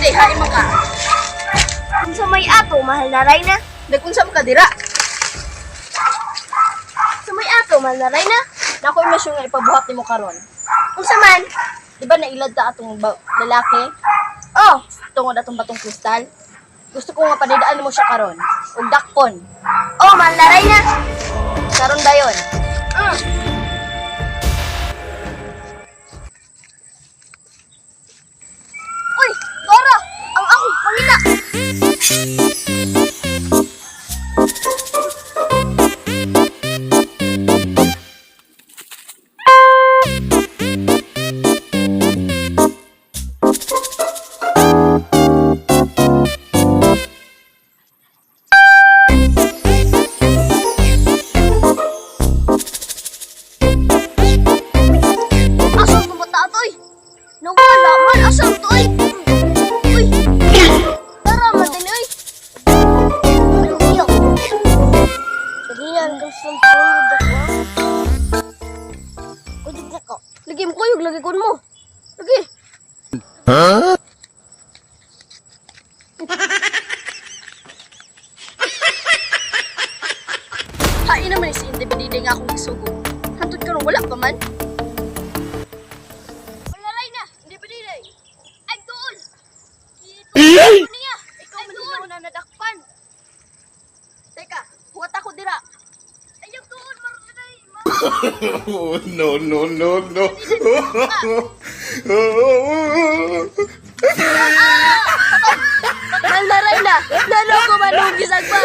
Dili, hain man ka. Unsa may ato, mahal na Rayna? Nagkunsam ka dira. Unsa may ato, mahal na Rayna? Nakoy misyon nga ipabuhat nimo karon. Unsa man? Di ba nailad ta atong lalaki? Oh, Tungod atong batong kristal? Gusto ko nga padidaan mo siya karon. Ug dakpon. oh, mahal na Rayna. Karon dayon. Uy, Dora! Ang akong pangita! Asam tumata atoy! Nawala man, asam to ay! Uy! Tara, madali ay! Kagiyan kang sumpulod ako. Udig na ko. Lagi mo kuyog, lagi kun mo. Lagi. Hain naman si Indibidide nga akong isugo. Hantod ka wala pa man. Wala Rayna, Indibidide. Ay, doon! Ito niya! Ikaw man din ako na nadakpan. Teka, huwat ako dira. Ayaw doon, marunaday! Oh, no, no, no, no. Mahal na Rayna, nalo ko manugis agba.